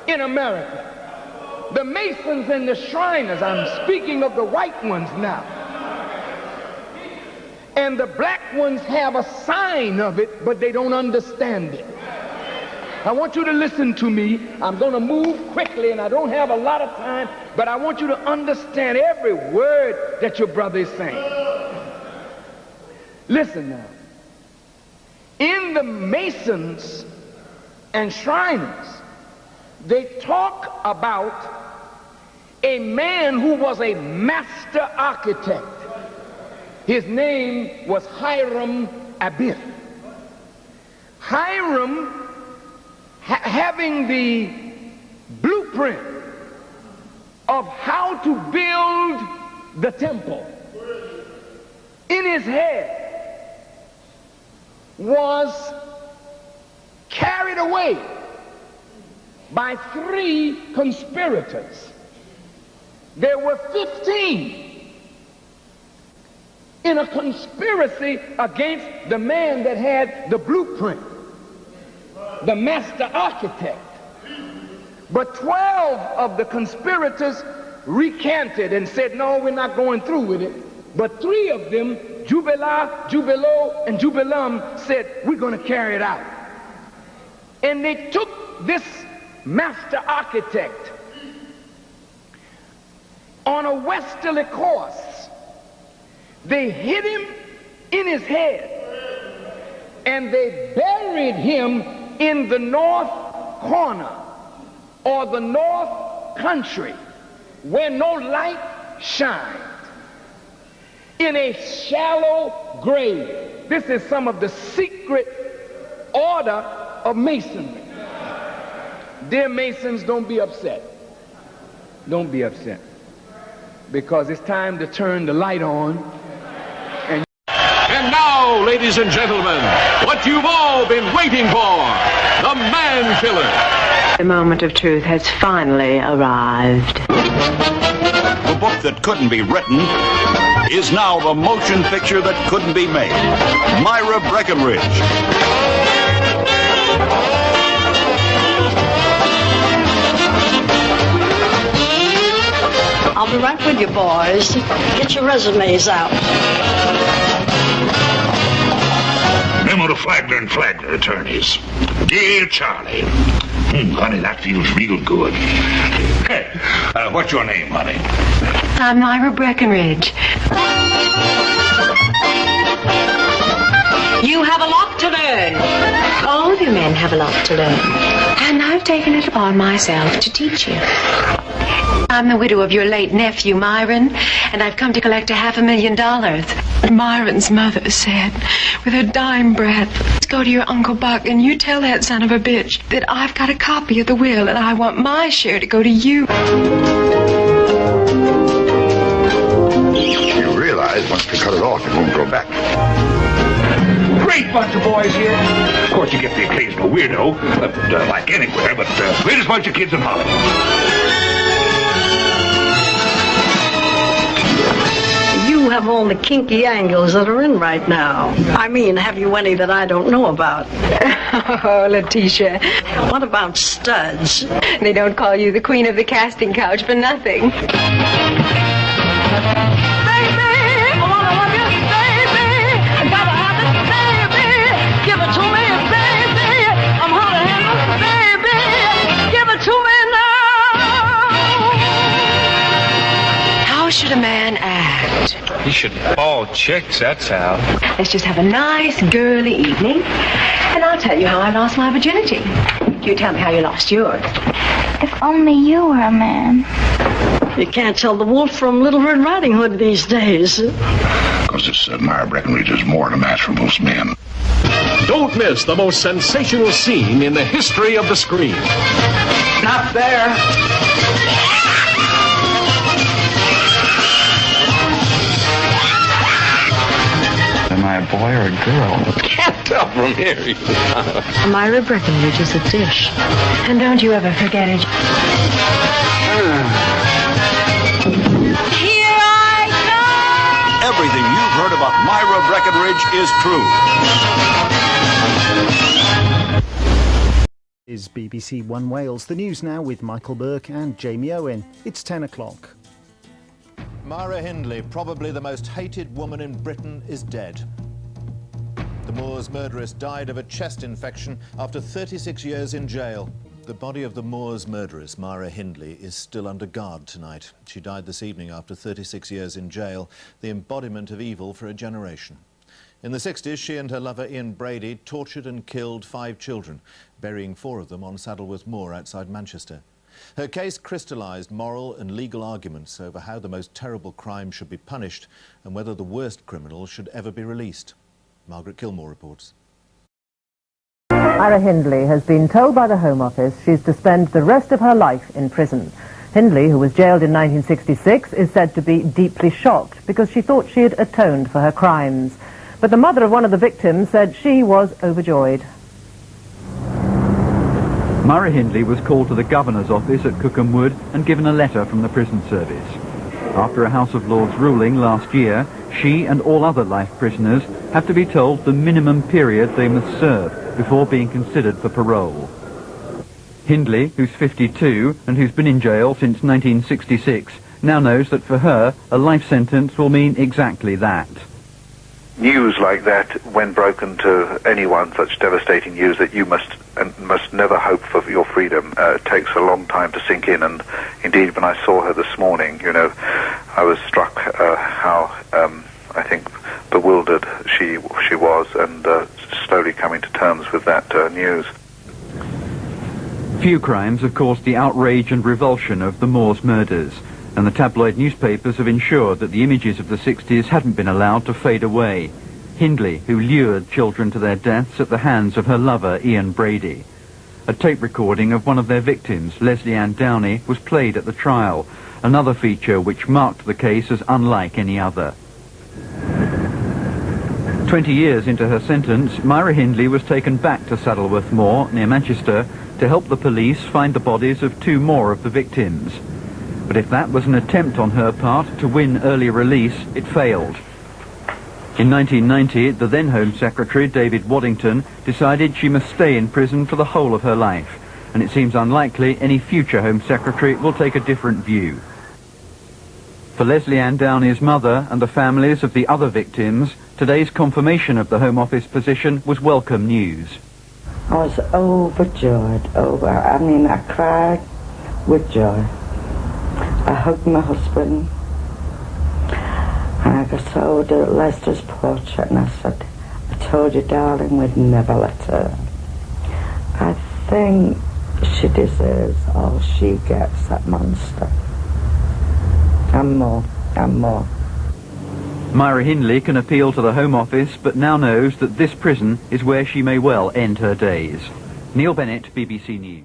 in America. The Masons and the Shriners, I'm speaking of the white ones now. And the black ones have a sign of it, but they don't understand it. I want you to listen to me. I'm going to move quickly, and I don't have a lot of time, but I want you to understand every word that your brother is saying. Listen now. In the Masons and Shriners, they talk about a man who was a master architect. His name was Hyram Abith. Hyram, having the blueprint of how to build the temple in his head, was carried away by 3 conspirators. There were 15 in a conspiracy against the man that had the blueprint, the master architect. But 12 of the conspirators recanted and said, no, we're not going through with it. But 3 of them, Jubilo, and Jubilam, said, we're going to carry it out. And they took this master architect on a westerly course. They hit him in his head, and they buried him in the north corner, or the north country, where no light shined, in a shallow grave. This is some of the secret order of masonry. Dear Masons, don't be upset. Don't be upset, because it's time to turn the light on. And now, ladies and gentlemen, what you've all been waiting for, the man killer. The moment of truth has finally arrived. The book that couldn't be written is now the motion picture that couldn't be made. Myra Breckenridge. I'll be right with you, boys. Get your resumes out. Memo to Flagler and Flagler, attorneys. Dear Charlie. Honey, that feels real good. Hey, what's your name, honey? I'm Myra Breckenridge. You have a lot to learn. All of you men have a lot to learn. And I've taken it upon myself to teach you. I'm the widow of your late nephew, Myron, and I've come to collect $500,000. Myron's mother said, with her dying breath, go to your Uncle Buck and you tell that son of a bitch that I've got a copy of the will and I want my share to go to you. You realize once you cut it off, it won't grow back. Great bunch of boys here. Of course, you get the occasional weirdo, like anywhere, but greatest bunch of kids in Hollywood. You have all the kinky angles that are in right now. I mean, have you any that I don't know about? Oh, Letitia. What about studs? They don't call you the queen of the casting couch for nothing. Should a man act? He should ball chicks, that's how. Let's just have a nice girly evening, and I'll tell you how I lost my virginity. You tell me how you lost yours. If only you were a man. You can't tell the wolf from Little Red Riding Hood these days. Because this Myra Breckenridge is more than a match for most men. Don't miss the most sensational scene in the history of the screen. Not there. Am I a boy or a girl? Can't tell from here. Myra Breckenridge is a dish. And don't you ever forget it. Here I come! Everything you've heard about Myra Breckenridge is true. Is BBC One Wales. The news now with Michael Burke and Jamie Owen. It's 10 o'clock. Myra Hindley, probably the most hated woman in Britain, is dead. The Moors murderess died of a chest infection after 36 years in jail. The body of the Moors murderess, Myra Hindley, is still under guard tonight. She died this evening after 36 years in jail, the embodiment of evil for a generation. In the 60s, she and her lover Ian Brady tortured and killed 5 children, burying 4 of them on Saddleworth Moor outside Manchester. Her case crystallised moral and legal arguments over how the most terrible crime should be punished and whether the worst criminals should ever be released. Margaret Kilmore reports. Myra Hindley has been told by the Home Office she's to spend the rest of her life in prison. Hindley, who was jailed in 1966, is said to be deeply shocked because she thought she had atoned for her crimes. But the mother of one of the victims said she was overjoyed. Myra Hindley was called to the Governor's office at Cookham Wood and given a letter from the prison service. After a House of Lords ruling last year, she and all other life prisoners have to be told the minimum period they must serve before being considered for parole. Hindley, who's 52 and who's been in jail since 1966, now knows that for her, a life sentence will mean exactly that. News like that, when broken to anyone, such devastating news that you must never hope for your freedom, takes a long time to sink in. And indeed, when I saw her this morning, you know, I was struck how I think bewildered she was, and slowly coming to terms with that news. Few crimes have caused the outrage and revulsion of the Moors murders, and the tabloid newspapers have ensured that the images of the 60s hadn't been allowed to fade away. Hindley, who lured children to their deaths at the hands of her lover, Ian Brady. A tape recording of one of their victims, Leslie Ann Downey, was played at the trial, another feature which marked the case as unlike any other. 20 years into her sentence, Myra Hindley was taken back to Saddleworth Moor, near Manchester, to help the police find the bodies of 2 more of the victims. But if that was an attempt on her part to win early release, it failed. In 1990, the then Home Secretary, David Waddington, decided she must stay in prison for the whole of her life, and it seems unlikely any future Home Secretary will take a different view. For Leslie Ann Downey's mother and the families of the other victims, today's confirmation of the Home Office position was welcome news. I was overjoyed, I cried with joy. I hugged my husband, and I got hold of Lester's portrait, and I said, I told you, darling, we'd never let her. I think she deserves all she gets, that monster. And more, and more. Myra Hindley can appeal to the Home Office, but now knows that this prison is where she may well end her days. Neil Bennett, BBC News.